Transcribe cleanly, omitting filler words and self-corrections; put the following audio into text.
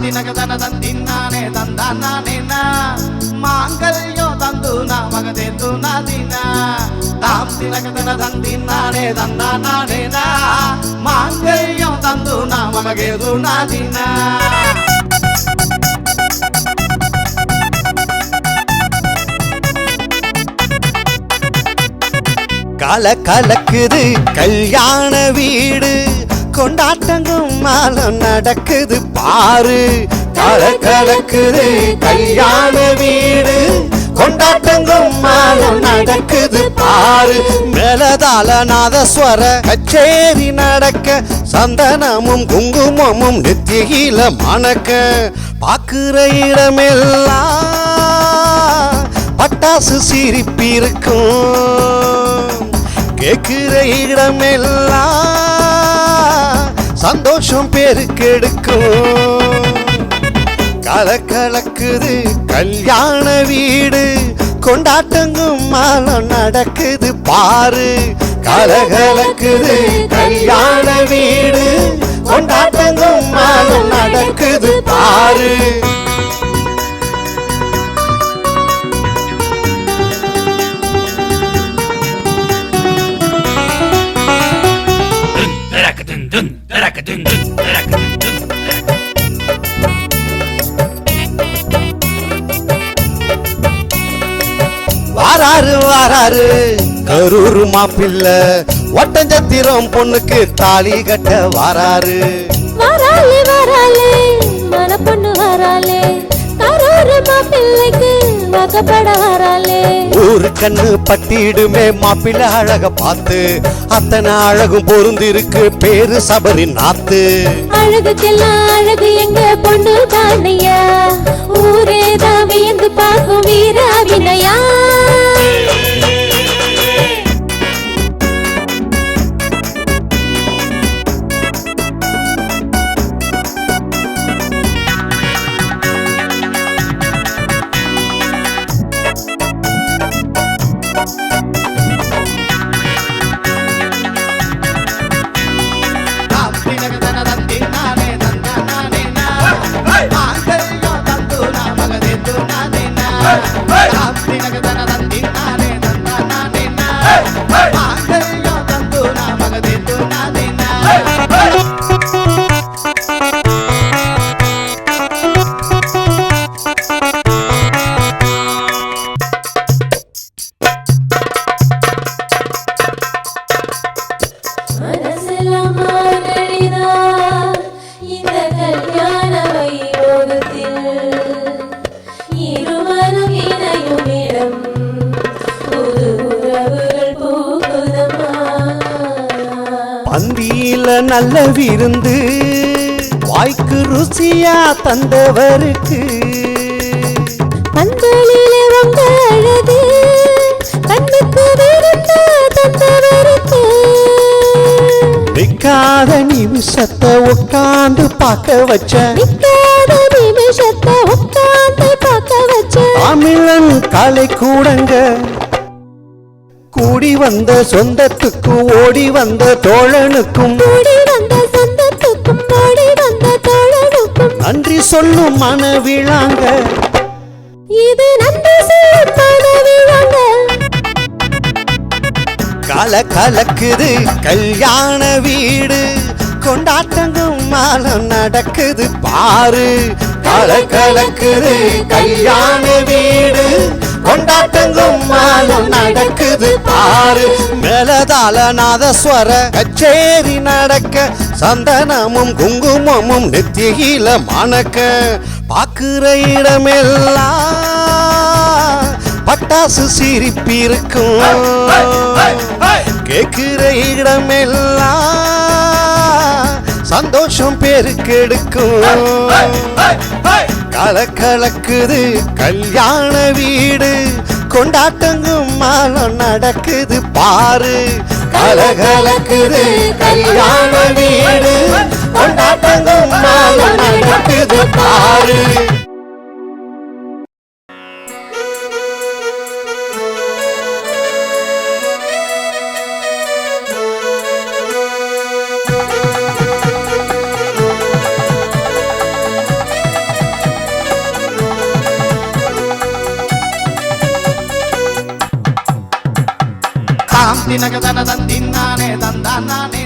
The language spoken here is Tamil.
தினகதன தந்தின்னானே தந்தானேனா மாங்கல்யம் தந்துனா மகதேந்துனா தினா தாம் தினகதன தந்தின்னானே தந்தானேனா மாங்கல்யம் தந்துனா மகதேந்துனா தினா கல கலக்குது கல்யாண வீடு கொண்டாட்டங்கும் மாலம் நடக்குது பாரு கல கலக்குது கல்யாண வீடு கொண்டாட்டங்கும் மாலம் நடக்குது பாரு மேலதாள நாதஸ்வர கச்சேரி நடக்க சந்தனமும் குங்குமமும் நெத்தியில மணக்க பாக்குற இடமெல்லாம் பட்டாசு சிரிப்பிருக்கும் கேக்குற இடமெல்லாம் சந்தோஷம் பெருக்கெடுக்கும் கலக்கலக்குது கல்யாண வீடு கொண்டாட்டங்கும் மாலம் நடக்குது பாரு கலகலக்குது கல்யாண வீடு கொண்டாட்டங்கும் மாலம் நடக்குது பாரு வாராரு வாராரு கரூர் மாப்பிள்ளை ஒட்டஞ்சத்திரம் பொண்ணுக்கு தாலி கட்ட வாராரு வாராலே வாராலே மன பொண்ணு வாராலே கரூர் மாப்பிள்ளைக்கு வாக்கப்பட வாராலே ஊரு கண்ணு பட்டிடுமே மாப்பிள்ளை அழக பார்த்து அத்தனை அழகும் பொருந்திருக்கு பேரு சபரி நாத்து அழகுக்கெல்லாம் அழகு எங்க பொண்ணு தானையா ஊரே தான் வியந்து பார்க்கும் வீர அபிநயா பந்தியில நல்ல விருந்து வாய்க்கு ருசியா தந்தவருக்கு பந்தலிலே உங்க அழகு கண்ணுக்கு விருந்தா தந்தவருக்கு நிக்காத நிமிஷத்தை உட்காந்து பார்க்க வச்ச நிக்காத நிமிஷத்தை உட்காந்து பார்க்க வச்ச தமிழன் கலை கூடங்க கூடி வந்த சொந்தத்துக்கும் ஓடி வந்த தோழனுக்கும் ஓடி வந்த சொந்தத்துக்கும் ஓடி வந்த தோழனுக்கும் நன்றி சொல்லும் மனவிழாங்க இது நன்றி சொல்லும் மனவிழாங்க கல கலக்குது கல்யாண வீடு கொண்டாட்டங்கும் மாலம் நடக்குது பாரு கல கலக்குது கல்யாண வீடு கொண்டாட்டங்கும் மாலம் நடக்குது பாரு மேலதாள நாதஸ்வர கச்சேரி நடக்க சந்தனமும் குங்குமமும் நெத்தியில மணக்க பாக்குற இடமெல்லாம் பட்டாசு சிரிப்பிருக்கும் கேக்குற இடமெல்லாம் சந்தோஷம் பெருக்கெடுக்கும் கலக்கலக்குது கல்யாண வீடு கொண்டாட்டங்கும் மாலம் நடக்குது பாரு கலகலக்குது கல்யாண வீடு கொண்டாட்டங்கும் மாலம் நடக்குது பாரு தாம் தினக தன தந்தின்னானே தந்தான் நானே